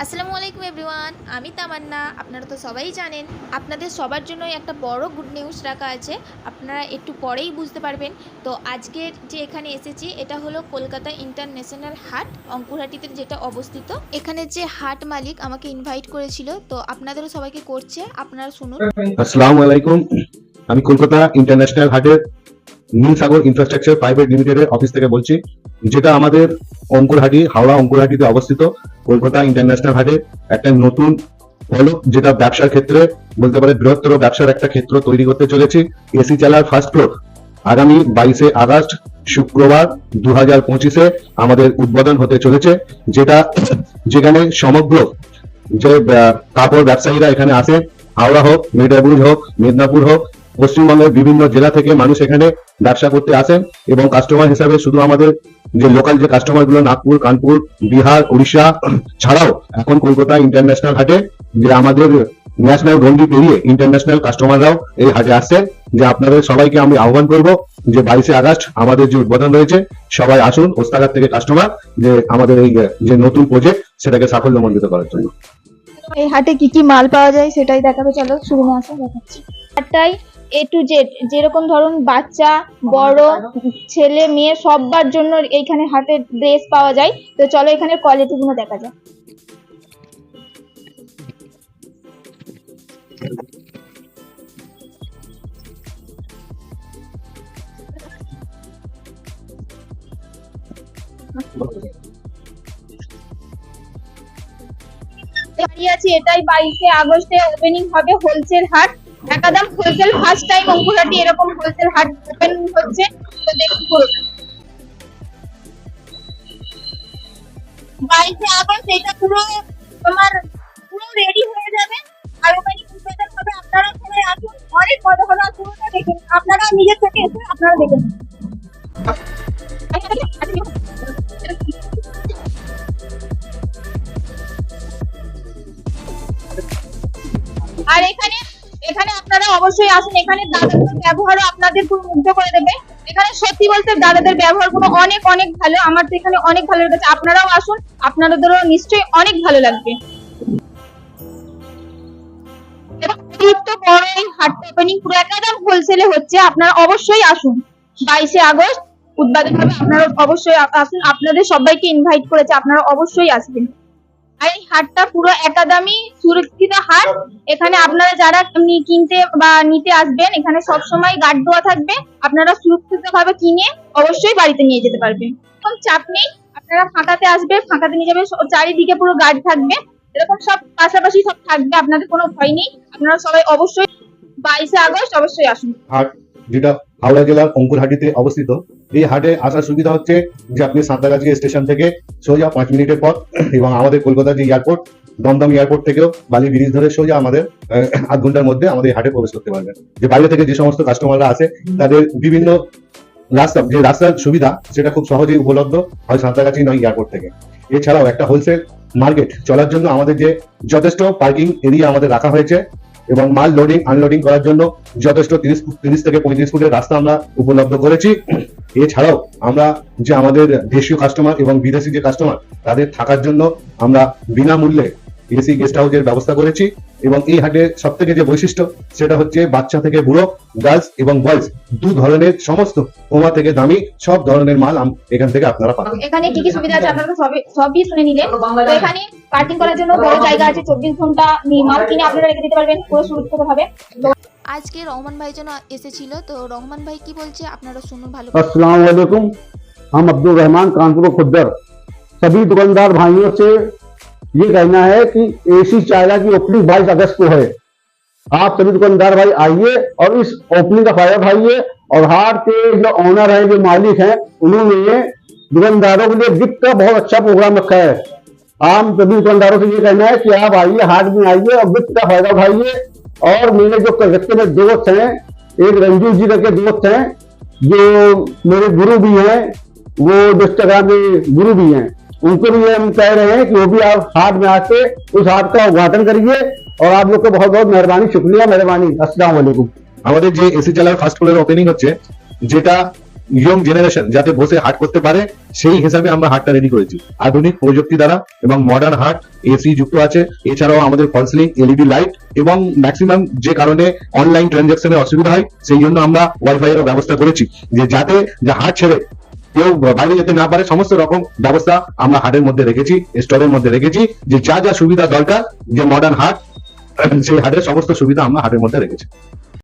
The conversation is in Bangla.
আসসালামু আলাইকুম এভরিওয়ান, আমি তামান্না। আপনারা তো সবাই জানেন আপনাদের সবার জন্যই একটা বড় গুড নিউজ রাখা আছে। আপনারা একটু পরেই বুঝতে পারবেন। তো আজকের যে এখানে এসেছি এটা হলো কলকাতা ইন্টারন্যাশনাল হাট, অঙ্কুরহাটিতে যেটা অবস্থিত। এখানে যে হাট মালিক আমাকে ইনভাইট করেছিল, তো আপনাদেরও সবাইকে করছে, আপনারা শুনুন। আসসালামু আলাইকুম, আমি কলকাতা ইন্টারন্যাশনাল হাটের নীলসাগর ইনফ্রাস্ট্রাকচার প্রাইভেট লিমিটেডের অফিস থেকে বলছি, যেটা আমাদের অঙ্কুরহাটি, হাওড়া অঙ্কুরহাটিতে অবস্থিত। কলকাতা ইন্টারন্যাশনাল হাটে একটা নতুন হলো, যেটা ব্যবসার ক্ষেত্রে বলতে পারে বৃহত্তর ব্যবসার একটা ক্ষেত্র তৈরি করতে চলেছি। এসি চালার ফার্স্ট ফ্লোর আগামী 22শে আগস্ট শুক্রবার 2025-এ আমাদের উদ্বোধন হতে চলেছে, যেখানে সমগ্র যে কাপড় ব্যবসায়ীরা এখানে আসে, হাওড়া হোক, মেদিনীপুর হোক, মেদিনীপুর হোক, পশ্চিমবঙ্গের বিভিন্ন জেলা থেকে মানুষ এখানে ব্যবসা করতে আসেন। এবং কাস্টমার হিসাবে শুধু আমাদের যে লোকাল যে কাস্টমার গুলো নাগপুর, কানপুর, বিহার, উড়িষ্যা ছাড়াও এখন কলকাতা ইন্টারন্যাশনাল হাটে যে আমাদের ন্যাশনাল গন্ডি পেরিয়ে ইন্টারন্যাশনাল কাস্টমাররাও এই হাটে আসছেন। যে আপনাদের সবাইকে আমি আহ্বান করব যে 22শে আগস্ট আমাদের যে উদ্বোধন রয়েছে, সবাই আসুন ওস্তাগার থেকে কাস্টমার, যে আমাদের এই যে নতুন প্রজেক্ট সেটাকে সাফল্যমণ্ডিত করার জন্য। এই হাটে কি কি মাল পাওয়া যায় সেটাই দেখাবে, চলো শুরু আসা দেখাচ্ছি। হাটটাই A to Z, যেরকম ধরুন বাচ্চা, বড়, ছেলে মেয়ে সবার জন্য এইখানে হাটে ড্রেস পাওয়া যায়। তো চলো এখানে কোয়ালিটি গুলো দেখা যায়। দাঁড়িয়ে আছি, এটাই 22শে আগস্টে ওপেনিং হবে হোলসেল হাট, একাদম হোলসেল। ফার্স্ট টাইম অঙ্কুরহাটি এরকম হোলসেল হাট ওপেন হচ্ছে। তো দেখুন পুরোটা 22শে আগস্ট এটা পুরো তোমার পুরো রেডি হয়ে যাবে আর ওপেনিং উদ্বোধন হবে। আপনারা সবাই আসুন, অনেক মজা হবে। পুরোটা দেখুন, আপনারা নিজের থেকে এসে আপনারা দেখুন। আর এখানে এখানে আপনারা অবশ্যই আসুন। এখানে দাদাদের ব্যবহারও আপনাদের পুরো মুগ্ধ করে দেবে। এখানে সত্যি বলতে দাদাদের ব্যবহার গুলো অনেক অনেক ভালো। আমার তো এখানে অনেক ভালো লেগেছে। আপনারাও আসুন, আপনাদেরও নিশ্চয়ই অনেক ভালো লাগবে। অতিরিক্ত বড় এই হাটটা ওপেনিং পুরো একদম হোলসেলে হচ্ছে। আপনারা অবশ্যই আসুন, 22শে আগস্ট উদ্বোধন হবে। আপনারা অবশ্যই আসুন, আপনাদের সবাইকে ইনভাইট করেছে, আপনারা অবশ্যই আসবেন। আর এই হাটটা পুরো একাডেমি সুরক্ষিত হাট। এখানে আপনারা যারা কিনতে বা নিতে আসবেন, এখানে সবসময় গার্ড দেওয়া থাকবে। আপনারা সুরক্ষিত ভাবে কিনে অবশ্যই বাড়িতে নিয়ে যেতে পারবেন, কোনো চাপ নেই। আপনারা ফাঁকাতে আসবে, ফাঁকাতে নিয়ে যাবে, চারিদিকে পুরো গার্ড থাকবে। এরকম সব পাশাপাশি সব থাকবে, আপনাদের কোনো ভয় নেই। আপনারা সবাই অবশ্যই 22শে আগস্ট অবশ্যই আসুন। হাট যেটা হাওড়া জেলার অঙ্কুরহাটিতে অবস্থিত, এই হাটে আসার সুবিধা হচ্ছে যে আপনি সাঁতরাগাছি স্টেশন থেকে সোজা 5 মিনিটের পর, এবং আমাদের কলকাতার যে এয়ারপোর্ট দমদম এয়ারপোর্ট থেকেও বালি ব্রিজ ধরে সোজা আমাদের 8 ঘন্টার মধ্যে আমাদের হাটে প্রবেশ করতে পারবেন। যে বাইরে থেকে যে সমস্ত কাস্টমাররা আসে তাদের বিভিন্ন রাস্তার সুবিধা সেটা খুব সহজেই উপলব্ধ হয় সাঁতরাগাছি নয় এয়ারপোর্ট থেকে। এছাড়াও একটা হোলসেল মার্কেট চলার জন্য আমাদের যে যথেষ্ট পার্কিং এরিয়া আমাদের রাখা হয়েছে, এবং মাল লোডিং আনলোডিং করার জন্য যথেষ্ট 30 থেকে 35 ফুটের রাস্তা আমরা উপলব্ধ করেছি। এছাড়াও আমরা যে আমাদের দেশীয় কাস্টমার এবং বিদেশি যে কাস্টমার তাদের থাকার জন্য আমরা বিনামূল্যে এসি গেস্ট হাউসের ব্যবস্থা করেছি। এবং এই হাটের সব থেকে যে বৈশিষ্ট্য সেটা হচ্ছে বাচ্চা থেকে বুড়ো, গার্লস এবং বয়েজ দু ধরনের সমস্ত কমা থেকে দামি সব ধরনের মাল এখান থেকে আপনারা পাবেন। এখানে কি কি সুবিধা আছে আপনারা তো সবই শুনে নিলেন। তো এখানে পার্কিং করার জন্য বড় জায়গা আছে, 24 ঘন্টা মাল কিনে আপনারা রেখে দিতে পারবেন পুরো সুরক্ষিত ভাবে। আজকে রহমান ভাই যেন এসেছিল, তো রহমান ভাই কি বলছে আপনারা শুনুন ভালো। अस्सलाम वालेकुम, हम अब्दुल रहमान कानपुर खुद्दर। सभी दुकानदार भाइयों से ये कहना है कि एसी चायला की ओपनिंग 22 अगस्त को है। आप सभी दुकानदार भाई आइए और इस ओपनिंग का फायदा उठाइए। और हाट के जो ऑनर है, जो मालिक हैं, उन्होंने दुकानदारों के लिए गिफ्ट का बहुत अच्छा प्रोग्राम रखा है। आम सभी दुकानदारों से ये कहना है कि आप आइए, हाट में आइए और गिफ्ट का फायदा उठाइए। और मेरे जो कलकत्ते में दोस्त हैं, एक रंजू जी करके दोस्त हैं जो मेरे गुरु भी हैं, वो इंस्टाग्राम में गुरु भी हैं, उनको भी हम कह रहे हैं कि वो भी आप हाट में आके उस हाट का उद्घाटन करिए। और आप लोग को बहुत बहुत मेहरबानी, शुक्रिया, मेहरबानी। अस्सलाम वालेकुम। আমাদের যে এসি চালার ফার্স্ট ফ্লোরের ওপেনিং হচ্ছে, যেটা ইয়ং জেনারেশন যাতে বসে হাট করতে পারে সেই হিসাবে আমরা হাটটা রেডি করেছি। আধুনিক প্রযুক্তি দ্বারা এবং মডার্ন হাট, এসি যুক্ত আছে, এছাড়াও আমাদের ফল সিলিং, এলইডি লাইট এবং ম্যাক্সিমাম যে কারণে অনলাইন ট্রানজাকশনের অসুবিধা হয় সেই জন্য আমরা ওয়াইফাই এর ব্যবস্থা করেছি, যে যাতে যে হাট ছেড়ে কেউ বাইরে যেতে না পারে সমস্ত রকম ব্যবস্থা আমরা হাটের মধ্যে রেখেছি, স্টোরের মধ্যে রেখেছি, যে যা যা সুবিধা দরকার যে মডার্ন হাট সেই হাটের সমস্ত সুবিধা আমরা হাটের মধ্যে রেখেছি।